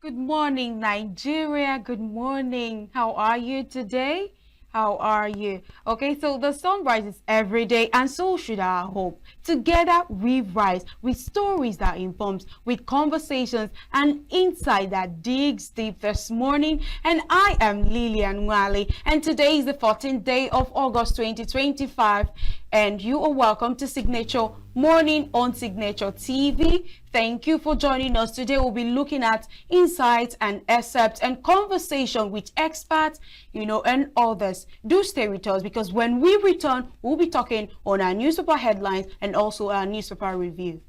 Good morning, Nigeria. Good morning. How are you today? How are you? Okay, so the sun rises every day, and so should our hope. Together, we rise with stories that informs, with conversations and insight that digs deep this morning. And I am Lillian Wale, and today is the 14th day of August 2025. And you are welcome to Signature Morning on Signature TV. Thank you for joining us. Today we'll be looking at insights and excerpts and conversation with experts, and others. Do stay with us because when we return, we'll be talking on our newspaper headlines and also our newspaper review.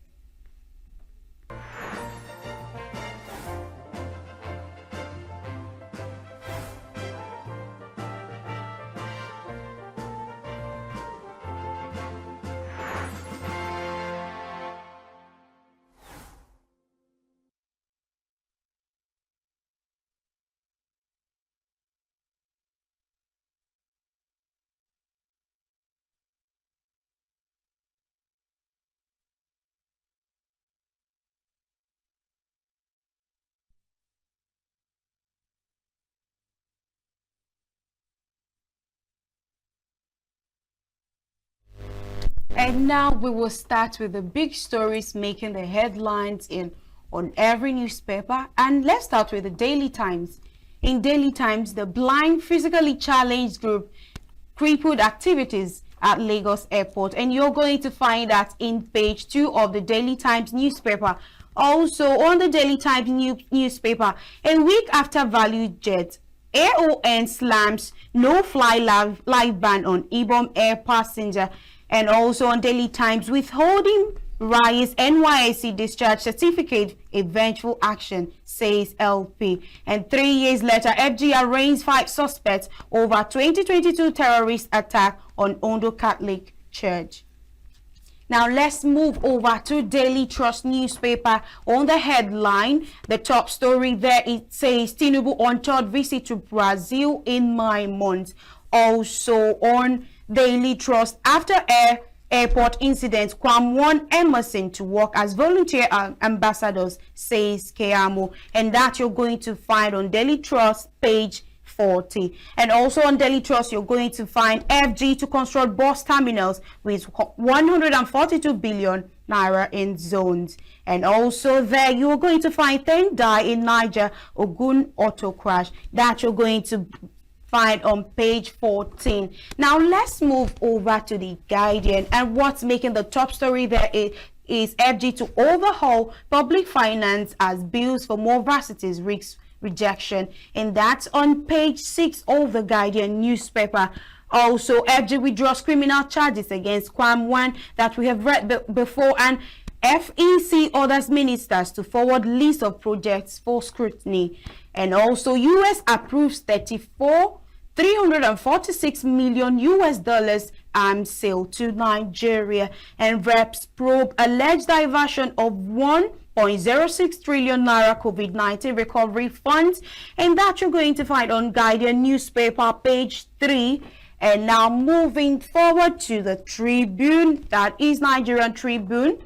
And now we will start with the big stories making the headlines on every newspaper. And let's start with the Daily Times. In Daily Times, the blind physically challenged group crippled activities at Lagos Airport. And you're going to find that in page 2 of the Daily Times newspaper. Also on the Daily Times newspaper, a week after Value Jet, AON slams no-fly live ban on Ibom Air passenger. And also on Daily Times, withholding rise NYSC discharge certificate, eventual action, says LP. And 3 years later, FG arraigns 5 suspects over 2022 terrorist attack on Ondo Catholic Church. Now let's move over to Daily Trust newspaper. On the headline, the top story there, it says Tinubu on third visit to Brazil in 9 months. Also on Daily Trust, after airport incident, Kwam won Emerson to work as volunteer ambassadors, says Keamo. And that you're going to find on Daily Trust page 40. And also on Daily Trust, you're going to find FG to construct bus terminals with 142 billion naira in zones. And also there you're going to find 10 die in Niger Ogun auto crash. That you're going to find on page 14. Now let's move over to the Guardian, and what's making the top story there is FG to overhaul public finance as bills for more varsities risks rejection, and that's on page 6 of the Guardian newspaper. Also, FG withdraws criminal charges against Kwam Wan that we have read before, and FEC orders ministers to forward list of projects for scrutiny. And also, US approves 346 million US dollars arms sale to Nigeria, and reps probe alleged diversion of 1.06 trillion naira COVID-19 recovery funds. And that you're going to find on Guardian newspaper page 3. And now moving forward to the Tribune, that is Nigerian Tribune.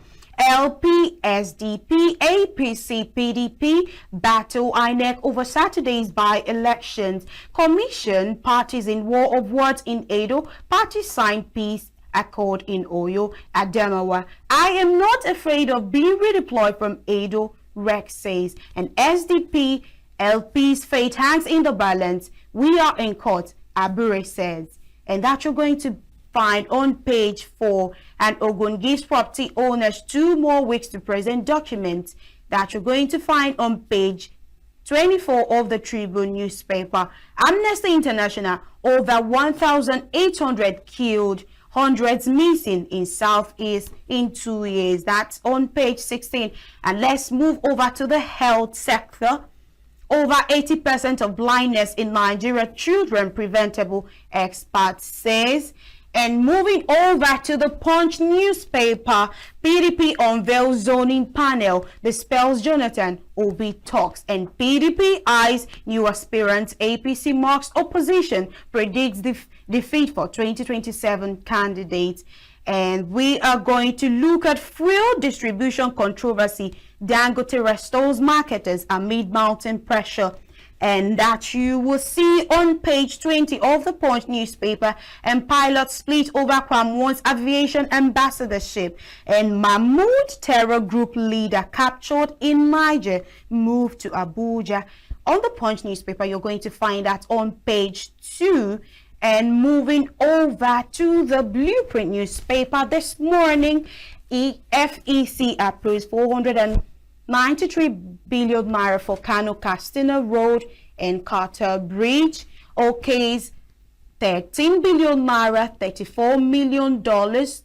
LP, SDP, APC, PDP battle INEC over Saturday's by-elections. Commission parties in war of words in Edo. Parties signed peace accord in Oyo, Adamawa. I am not afraid of being redeployed from Edo, Rex says. And SDP, LP's fate hangs in the balance. We are in court, Abure says. And that you're going to find on page 4. And Ogun gives property owners 2 more weeks to present documents. That you're going to find on page 24 of the Tribune newspaper. Amnesty International, over 1,800 killed, hundreds missing in Southeast in 2 years. That's on page 16. And let's move over to the health sector. Over 80% of blindness in Nigeria children preventable, expert says. And moving over to the Punch newspaper, PDP unveils zoning panel, Dispels Jonathan Obi talks, and PDP eyes new aspirants, APC marks opposition, predicts defeat for 2027 candidates. And we are going to look at fuel distribution controversy. Dangote restores marketers amid mounting pressure. And that you will see on page 20 of the Punch newspaper. And pilots split over Kwamwon's aviation ambassadorship. And Mahmoud terror group leader captured in Niger moved to Abuja. On the Punch newspaper, you're going to find that on page 2. And moving over to the Blueprint newspaper this morning, FEC approves 493 billion naira for Kano Castina Road and Carter Bridge. OK's 13 billion naira, $34 million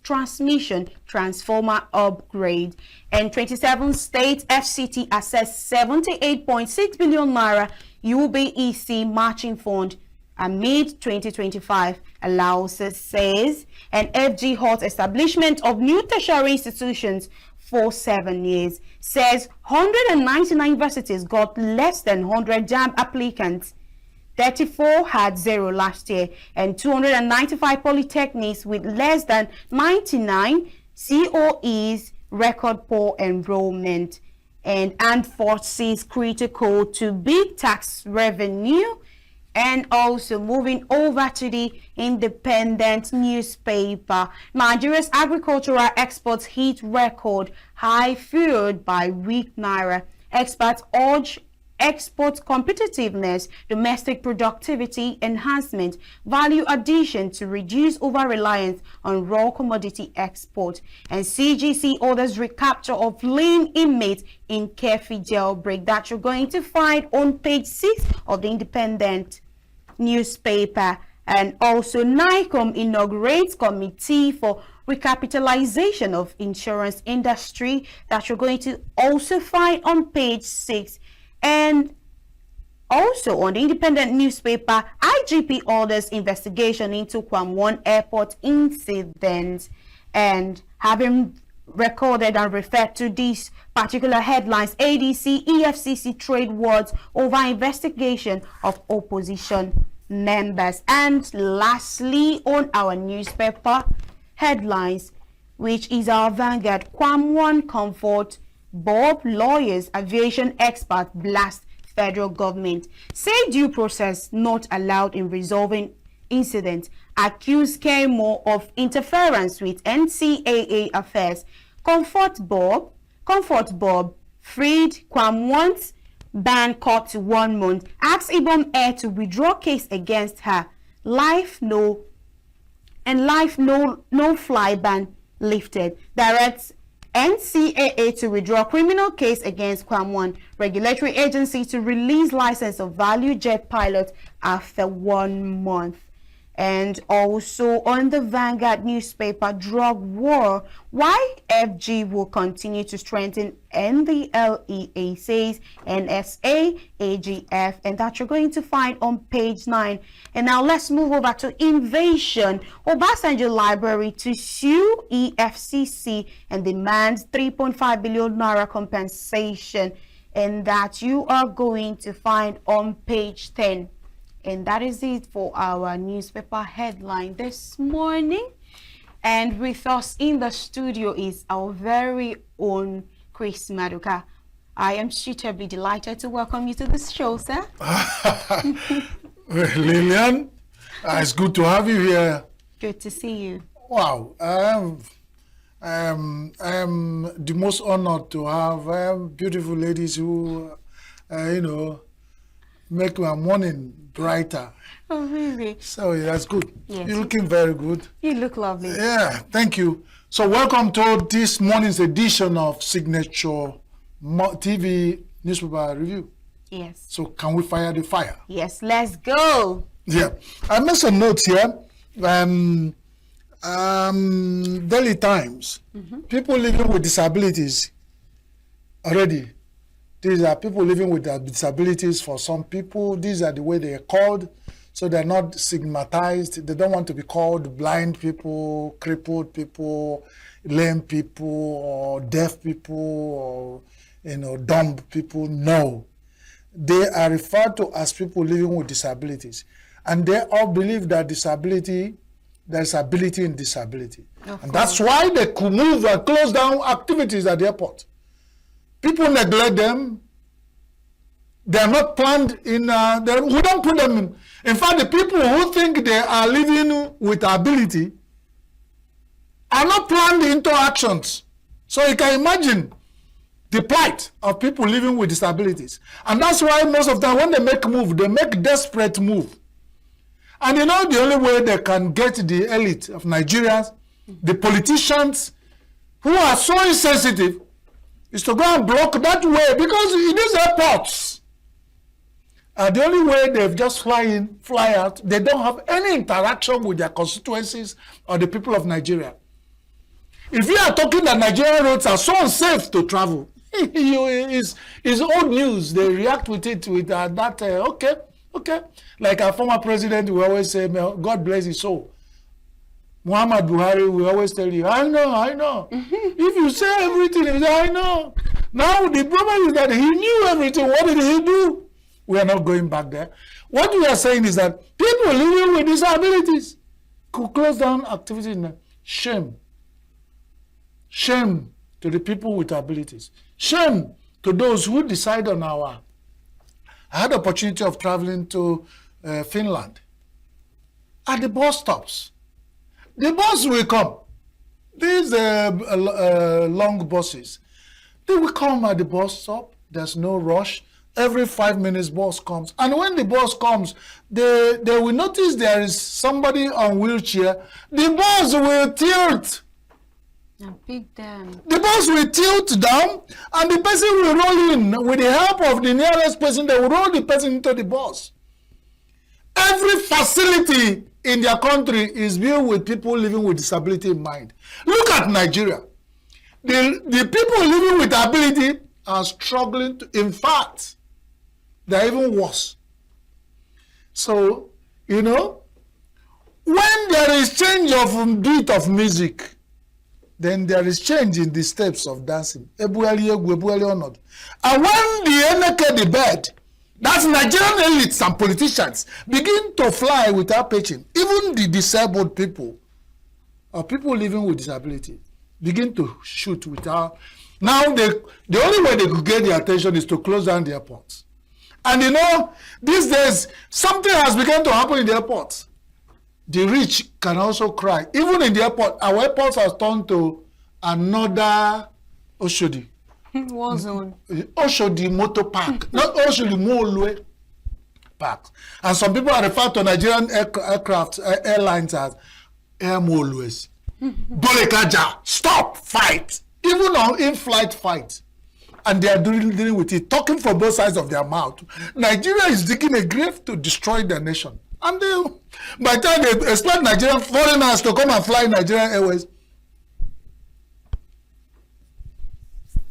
transmission transformer upgrade. And 27 states FCT assessed 78.6 billion naira UBEC matching fund amid 2025 allowances, says. And FG halts establishment of new tertiary institutions for 7 years, says 199 universities got less than 100 JAMB applicants. 34 had 0 last year, and 295 polytechnics with less than 99 COEs record poor enrollment. And armed forces critical to big tax revenue. And also moving over to the Independent newspaper, Nigeria's agricultural exports hit record high fueled by weak naira. Experts urge export competitiveness, domestic productivity enhancement, value addition to reduce over-reliance on raw commodity export. And CGC orders recapture of lean inmates in Kefi jailbreak. That you're going to find on page 6 of the Independent newspaper. And also NICOM inaugurates committee for recapitalization of insurance industry. That you're going to also find on page 6. And also on the Independent newspaper, IGP orders investigation into Kwamwon Airport incident. And having recorded and referred to these particular headlines, ADC, EFCC trade wars over investigation of opposition members. And lastly, on our newspaper headlines, which is our Vanguard, Kwamwon Comfort, Bob lawyers, aviation expert blast federal government. Say due process not allowed in resolving incident. Accuse Kemo of interference with NCAA affairs. Comfort Bob, freed Kwamwon's ban cut to 1 month. Asks Ibom Air to withdraw case against her. Life no fly ban lifted. Directs NCAA to withdraw criminal case against Kwamwon. Regulatory agency to release license of value jet pilot after 1 month. And also on the Vanguard newspaper, drug war, why FG will continue to strengthen NDLEA, says NSA, AGF, and that you're going to find on page 9. And now let's move over to Invasion. Obasanjo Library to sue EFCC and demands 3.5 billion naira compensation, and that you are going to find on page 10. And that is it for our newspaper headline this morning. And with us in the studio is our very own Chris Maduka. I am suitably delighted to welcome you to this show, sir. Lillian, it's good to have you here. Good to see you. Wow. I am the most honored to have beautiful ladies who, make my morning brighter. Oh, really? So that's good. Yes. You're looking very good. You look lovely. Yeah, thank you. So welcome to this morning's edition of Signature TV Newspaper Review. Yes. So can we fire the fire? Yes, let's go. Yeah. I made some notes here. Daily Times. People living with disabilities already. These are people living with disabilities. For some people, these are the way they are called. So they're not stigmatized. They don't want to be called blind people, crippled people, lame people, or deaf people, or dumb people. No. They are referred to as people living with disabilities. And they all believe that disability there's ability and disability. Of And that's why they could move and close down activities at the airport. People neglect them. They are not planned in, we don't put them in. In fact, the people who think they are living with ability are not planned into actions. So you can imagine the plight of people living with disabilities. And that's why most of the time when they make move, they make desperate move. And you know the only way they can get the elite of Nigerians, the politicians who are so insensitive, is to go and block that way, because in these airports, the only way they've just fly in, fly out, they don't have any interaction with their constituencies or the people of Nigeria. If you are talking that Nigerian roads are so unsafe to travel, it's old news. They react with it with okay. Like our former president, we always say, God bless his soul. Muhammad Buhari, we always tell you, I know. If you say everything, you say, I know. Now the problem is that he knew everything. What did he do? We are not going back there. What we are saying is that people living with disabilities could close down activities. Shame. Shame to the people with abilities. Shame to those who decide on our... I had the opportunity of traveling to Finland. At the bus stops, the bus will come. These long buses, they will come at the bus stop. There's no rush. Every 5 minutes bus comes. And when the bus comes, they will notice there is somebody on wheelchair. The bus will tilt. The bus will tilt down, and the person will roll in. With the help of the nearest person, they will roll the person into the bus. Every facility in their country is built with people living with disability in mind. Look at Nigeria. The people living with ability are struggling to, in fact, they're even worse. So, you know, when there is change of beat of music, then there is change in the steps of dancing. And when the Eneke the bed, that's Nigerian elites and politicians, begin to fly without pitching. Even the disabled people, or people living with disability, begin to shoot without. Now, the only way they could get their attention is to close down the airports. And you know, these days, something has begun to happen in the airports. The rich can also cry. Even in the airport, our airports are turned to another Oshodi. War zone. Oshodi Motor Park. Not Oshodi Moolwe Park. And some people are referred to Nigerian airlines as Air Moolwes. Bolekaja, stop, fight. Even on in-flight fight. And they are dealing with it, talking from both sides of their mouth. Nigeria is digging a grave to destroy their nation. And they, by the time they expect Nigerian foreigners to come and fly Nigerian Airways,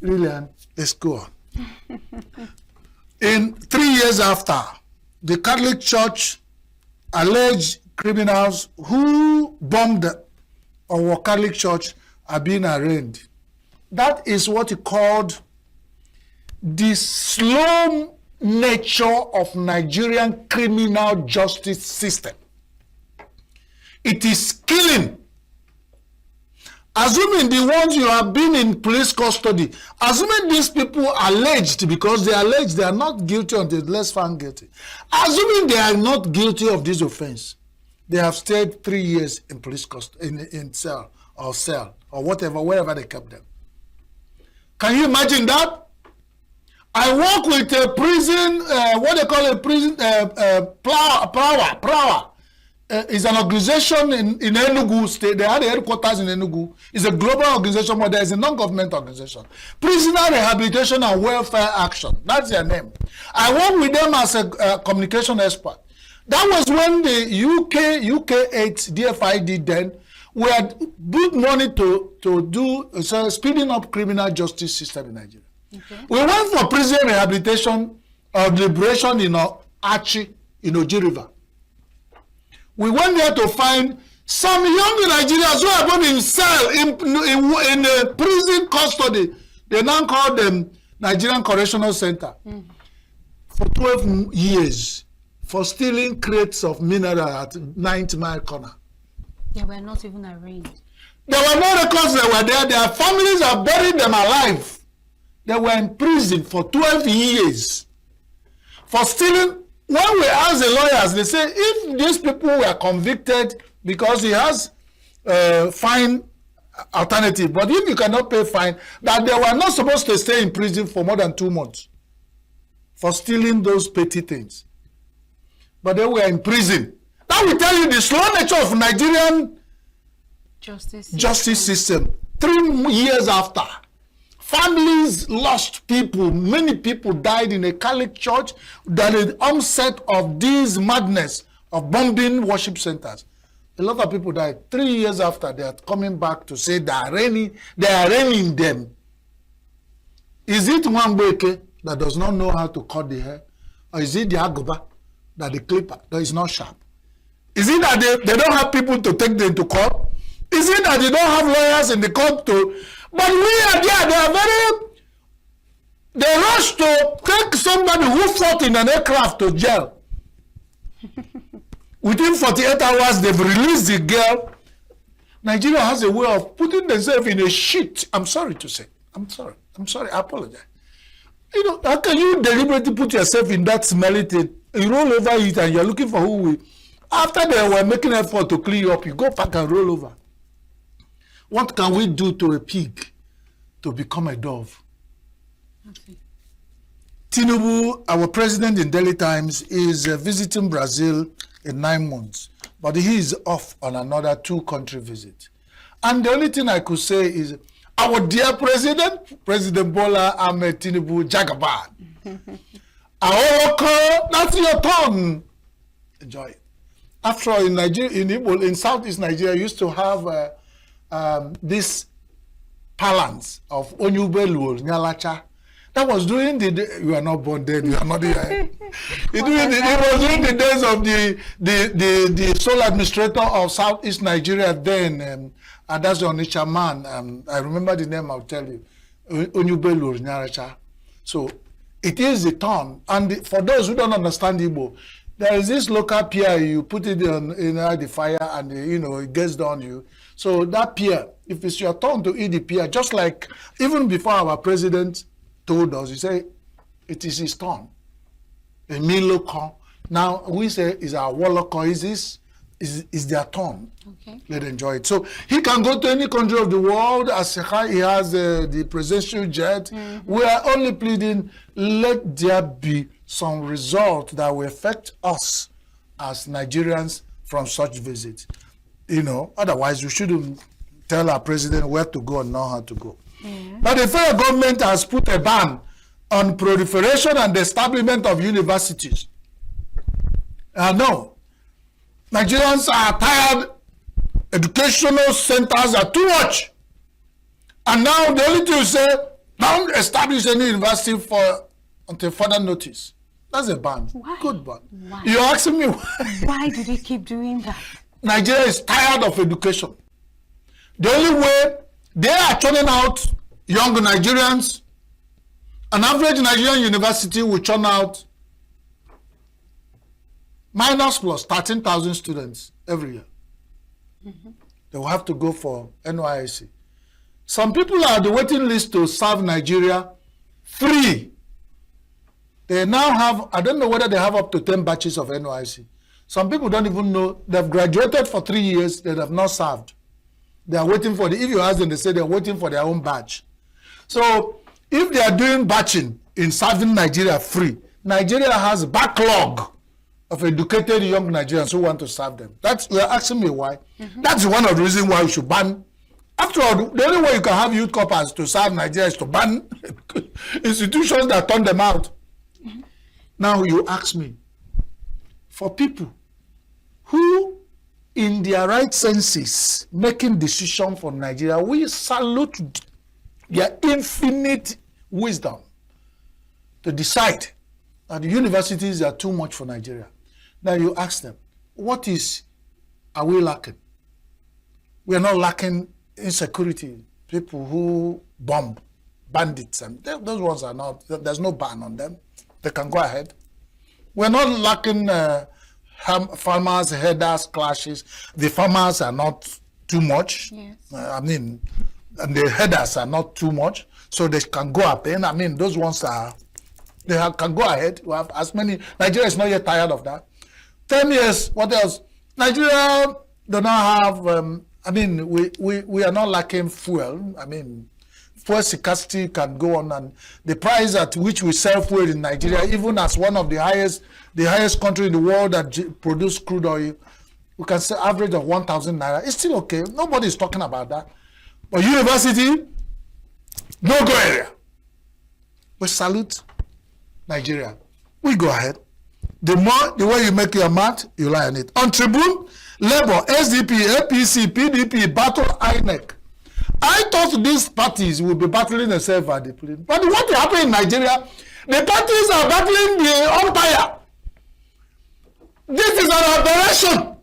Lillian, let's go on. In 3 years after, the Catholic Church alleged criminals who bombed our Catholic Church are being arraigned. That is what he called the slow nature of Nigerian criminal justice system. It is killing. Assuming the ones you have been in police custody, assuming these people alleged, because they allege they are not guilty until less found guilty, assuming they are not guilty of this offense, they have stayed 3 years in police custody, in cell or whatever, wherever they kept them. Can you imagine that? I work with a prison, what they call a prison, Prawa. It's an organization in Enugu State. They had the headquarters in Enugu. It's a global organization, but there is a non-government organization. Prisoner Rehabilitation and Welfare Action. That's their name. I work with them as a communication expert. That was when the UK8 DFID then were put money to do speeding up criminal justice system in Nigeria. Okay. We went for prison rehabilitation or liberation in Achi, in Oji River. We went there to find some young Nigerians who are born in cell, in prison custody. They now call them Nigerian Correctional Center. For 12 years for stealing crates of mineral at 9th Mile Corner. They were not even arraigned. There were no records that were there. Their families have buried them alive. They were in prison for 12 years for stealing. When we ask the lawyers, they say if these people were convicted because he has fine alternative, but if you cannot pay fine, that they were not supposed to stay in prison for more than 2 months for stealing those petty things. But they were in prison. That will tell you the slow nature of Nigerian justice system. 3 years after, families lost people. Many people died in a Catholic church. That is the onset of this madness of bombing worship centers. A lot of people died. 3 years after, they are coming back to say they are raining them. Is it Nwambeke that does not know how to cut the hair? Or is it the Agoba that the clipper that is not sharp? Is it that they don't have people to take them to court? Is it that they don't have lawyers in the court to? But we are there. They rush to take somebody who fought in an aircraft to jail. Within 48 hours, they've released the girl. Nigeria has a way of putting themselves in a shit. I'm sorry to say. I'm sorry. I apologize. You know, how can you deliberately put yourself in that smelly thing? You roll over it and you're looking for who will. After they were making effort to clean you up, you go back and roll over. What can we do to a pig to become a dove? Okay. Tinubu, our president in Daily Times, is visiting Brazil in 9 months, but he is off on another 2-country visit. And the only thing I could say is, our dear president, President Bola Ahmed Tinubu Jagaban, that's your turn. Enjoy it. After all, in Nigeria, in Southeast Nigeria, used to have this balance of Onyubelu Nyalacha. That was during the day, you are not born then, you are not here. It was during the days of the sole administrator of Southeast Nigeria then, and that's the Onitsha man. I remember the name, I'll tell you. Onyubelu Nyalacha. So it is the turn. And for those who don't understand Igbo, there is this local pier, you put it in the fire and it gets down you. So that pier, if it's your turn to eat the pier, just like even before our president told us, he said, it is his turn. A miloko. Now we say is our waloko, is their turn. Okay. Let's enjoy it. So he can go to any country of the world as he has the presidential jet. We are only pleading, let there be some result that will affect us as Nigerians from such visits. Otherwise we shouldn't tell our president where to go and not how to go. But the federal government has put a ban on proliferation and establishment of universities. No, Nigerians are tired. Educational centers are too much. And now the only thing you say, don't establish any university until further notice. That's a ban. Why? Good ban. Why? You're asking me why? Why do they keep doing that? Nigeria is tired of education. The only way they are churning out young Nigerians, an average Nigerian university will churn out minus plus 13,000 students every year. They will have to go for NYSC. Some people are on the waiting list to serve Nigeria free. They now have, I don't know whether they have up to 10 batches of NYSC. Some people don't even know. They've graduated for 3 years, they have not served. They are waiting for if you ask them, they say they're waiting for their own batch. So if they are doing batching in serving Nigeria free, Nigeria has a backlog of educated young Nigerians who want to serve them. You're asking me why. That's one of the reasons why we should ban. After all, the only way you can have youth corps to serve Nigeria is to ban institutions that turn them out. Now you ask me, for people who in their right senses making decision for Nigeria, we salute their infinite wisdom to decide that the universities are too much for Nigeria. Now you ask them, are we lacking? We are not lacking insecurity, people who bomb, bandits, and those ones are not, there's no ban on them. They can go ahead. We're not lacking farmers herders clashes. The farmers are not too much. Yes. And the herders are not too much, so they can go up. And those ones can go ahead. We have as many. Nigeria is not yet tired of that. 10 years. What else? Nigeria do not have. We are not lacking fuel. Fuel scarcity can go on, and the price at which we sell fuel in Nigeria, even as one of the highest country in the world that produce crude oil, we can say average of 1,000 naira. It's still okay. Nobody is talking about that. But university, no go area. We salute Nigeria. We go ahead. The way you make your math, you lie on it. On Tribune, Labour, SDP, APC, PDP, battle INEC. I thought these parties would be battling themselves at the plane. But what happened in Nigeria, the parties are battling the umpire. This is an aberration.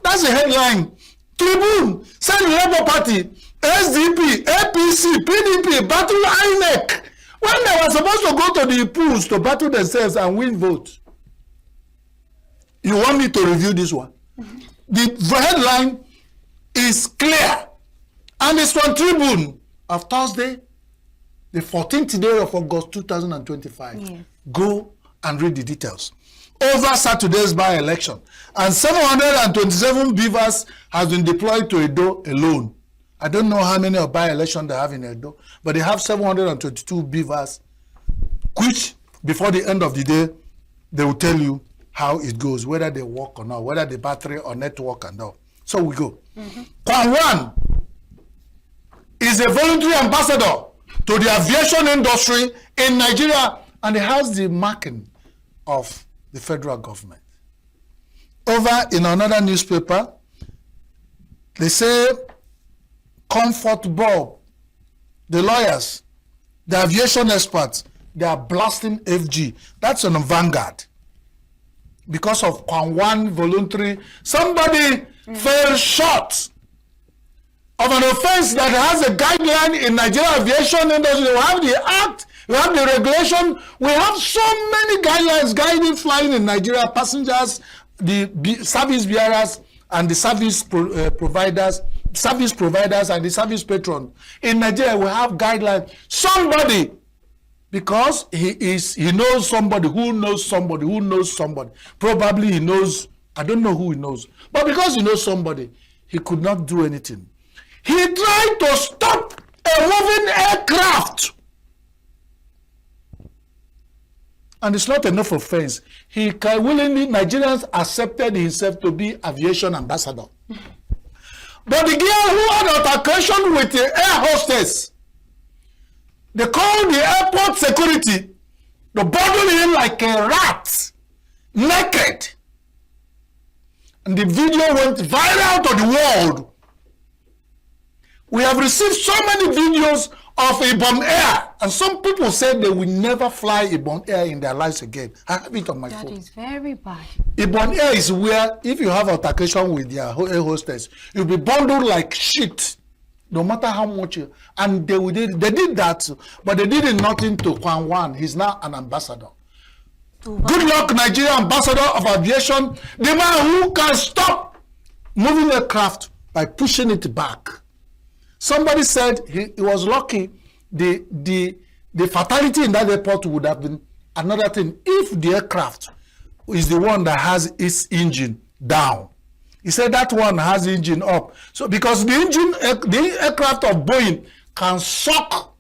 That's the headline. Tribune, said Labour Party, SDP, APC, PDP, battle INEC. When they were supposed to go to the polls to battle themselves and win votes. You want me to review this one? The headline is clear. And it's from Tribune of Thursday, the 14th day of August 2025. Yes. Go and read the details. Over Saturday's by-election, and 727 beavers has been deployed to Edo alone. I don't know how many by-election they have in Edo, but they have 722 beavers, which before the end of the day, they will tell you how it goes, whether they work or not, whether the battery or network and all. So we go. Kwan Wan is a voluntary ambassador to the aviation industry in Nigeria, and he has the marking of the federal government. Over in another newspaper, they say Comfort Bob, the lawyers, the aviation experts, they are blasting FG. That's on Vanguard. Because of Kwan Wan voluntary, somebody fell short of an offense that has a guideline in Nigeria aviation industry. We have the act, we have the regulation, we have so many guidelines guiding flying in Nigeria, passengers, the service bearers, and the service providers and the service patron. In Nigeria, we have guidelines. Somebody, because he knows somebody who knows somebody who knows somebody. Probably he knows, I don't know who he knows. But because he knows somebody, he could not do anything. He tried to stop a moving aircraft. And it's not enough offense. He can willingly, Nigerians accepted himself to be aviation ambassador. But the girl who had altercation with the air hostess, they called the airport security, they bundled him like a rat, naked. And the video went viral to the world. We have received so many videos of Ibom Air, and some people said they will never fly Ibom Air in their lives again. I have it on my phone. That is very bad. Ibom Air is where, if you have altercation with their air hostess, you'll be bundled like shit, no matter how much you. And they did that, but they did nothing to Kwan Wan. He's now an ambassador. Good luck, Nigeria ambassador of aviation, the man who can stop moving aircraft by pushing it back. Somebody said he was lucky. The fatality in that airport would have been another thing if the aircraft is the one that has its engine down. He said that one has the engine up. So because the aircraft of Boeing can suck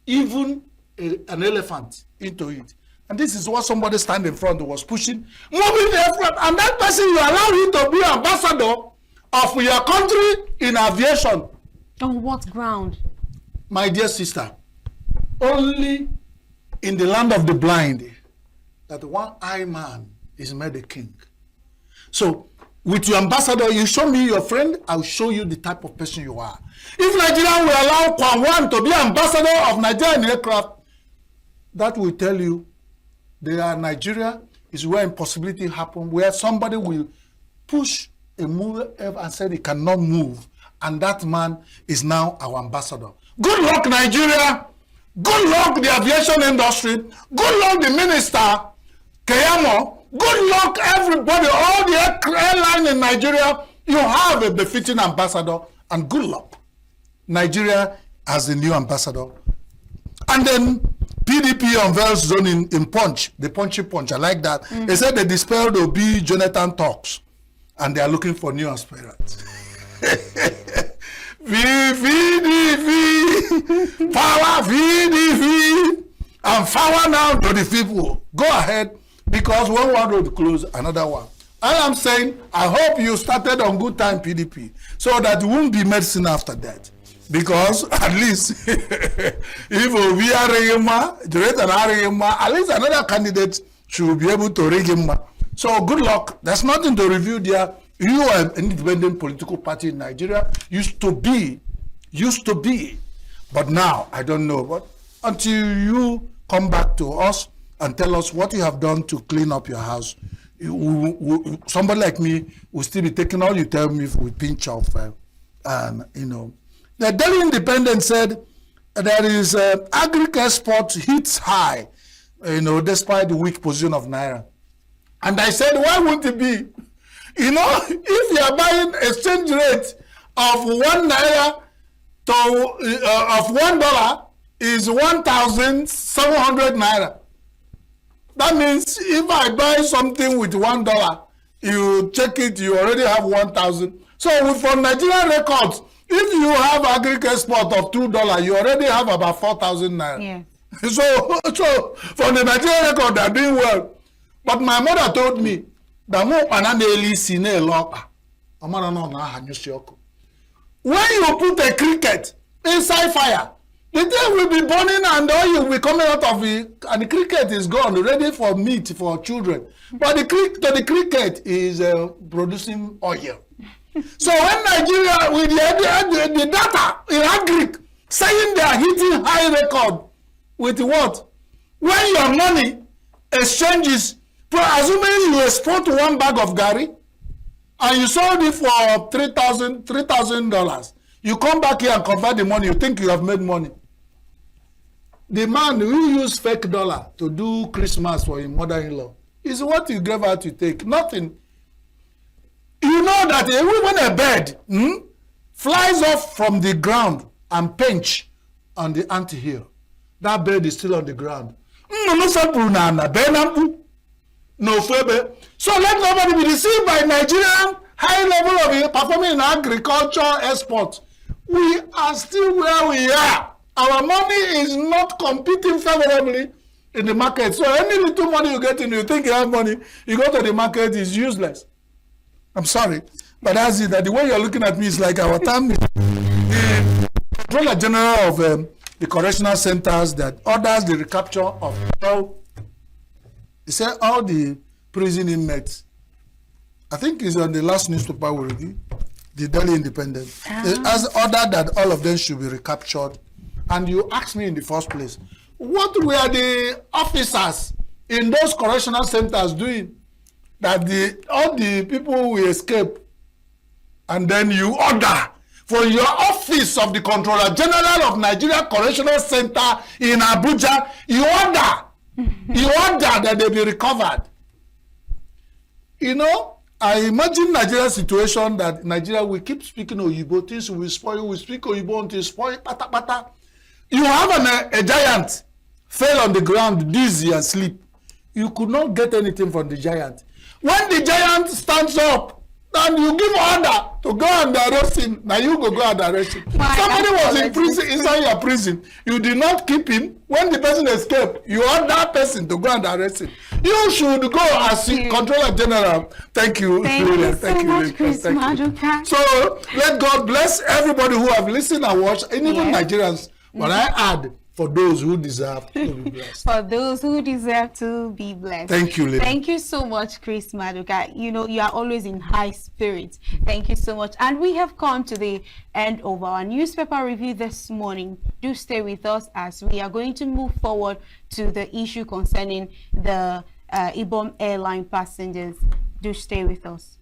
even an elephant into it. And this is what somebody standing in front was pushing, moving the aircraft. And that person, you allow him to be ambassador of your country in aviation. On what ground? My dear sister, only in the land of the blind that one-eyed man is made a king. So, with your ambassador, you show me your friend, I'll show you the type of person you are. If Nigeria will allow Kwan Wan to be ambassador of Nigerian aircraft, that will tell you Nigeria is where impossibility happens, where somebody will push a move and say they cannot move. And that man is now our ambassador. Good luck, Nigeria. Good luck, the aviation industry. Good luck, the minister. Keyamo, good luck everybody, all the airline in Nigeria, you have a befitting ambassador, and good luck. Nigeria has the new ambassador. And then PDP unveils zone in Punch, the punchy punch, I like that. They said they dispelled Obi Jonathan talks, and they are looking for new aspirants. VDV, power VDV, and power now to the people. Go ahead, because when one road close, another one. All I'm saying, I hope you started on good time, PDP, so that you won't be medicine after that. Because at least if we are at least another candidate should be able to rig him. So good luck. There's nothing to review there. You are an independent political party in Nigeria. Used to be. But now, I don't know. But until you come back to us and tell us what you have done to clean up your house, somebody like me will still be taking all you tell me with pinch of, you know. The Daily Independent said there is agric export hits high, you know, despite the weak position of Naira. And I said, why wouldn't it be? You know, if you are buying exchange rate of 1 naira to of $1 is 1,700 naira. That means if I buy something with $1, you check it, you already have 1,000. So for Nigerian records, if you have agric export of $2, you already have about 4,000 naira. Yeah. So from the Nigerian record, they're doing well. But my mother told me that when you put a cricket inside fire, the thing will be burning and oil will be coming out of it, and the cricket is gone, ready for meat for children. But the cricket is producing oil. So when Nigeria, with the data in agric, saying they are hitting high record with what? When your money exchanges, assuming you export 1 bag of gari, and you sold it for $3,000, you come back here and convert the money, you think you have made money. The man who used fake dollar to do Christmas for his mother-in-law is what you gave out to take, nothing. You know that when a bird flies off from the ground and pinch on the anthill, that bird is still on the ground. So let nobody be deceived by Nigerian high level of performing in agriculture export. We are still where we are. Our money is not competing favorably in the market. So any little money you get in, you think you have money, you go to the market, is useless. I'm sorry, but that's it. That the way you're looking at me is like our time. The Controller General of the correctional centers that orders the recapture of all, he said all the prison inmates. I think it's on the last newspaper we reviewed, the Daily Independent. It has ordered that all of them should be recaptured. And you asked me in the first place, what were the officers in those correctional centers doing that all the people will escape? And then you order for your office of the Controller General of Nigeria Correctional Center in Abuja, you order that they be recovered. You know, I imagine Nigeria's situation that Nigeria will keep speaking Oyibo, things will spoil, we speak Oyibo until spoil, pata pata. You have a giant fell on the ground, dizzy and sleep. You could not get anything from the giant. When the giant stands up, and you give order to go and arrest him, now you go and arrest him. Somebody was in prison, inside your prison. You did not keep him. When the person escaped, you order that person to go and arrest him. You should go as Controller General. Thank you. Thank you so much, Chris Maduka. So let God bless everybody who have listened and watched, and even Nigerians. But I add, for those who deserve to be blessed. For those who deserve to be blessed. Thank you, lady. Thank you so much, Chris Maduka. You know, you are always in high spirits. Thank you so much. And we have come to the end of our newspaper review this morning. Do stay with us as we are going to move forward to the issue concerning the IBOM airline passengers. Do stay with us.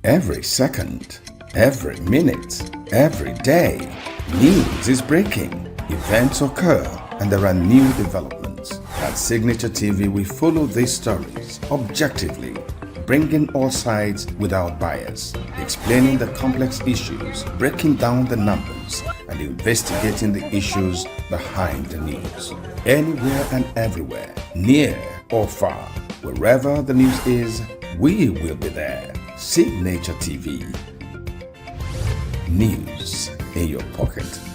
Every second, every minute, every day, news is breaking, events occur, and there are new developments. At Signature TV, we follow these stories objectively, bringing all sides without bias, explaining the complex issues, breaking down the numbers, and investigating the issues behind the news. Anywhere and everywhere, near or far, wherever the news is, we will be there. Signature TV. News in your pocket.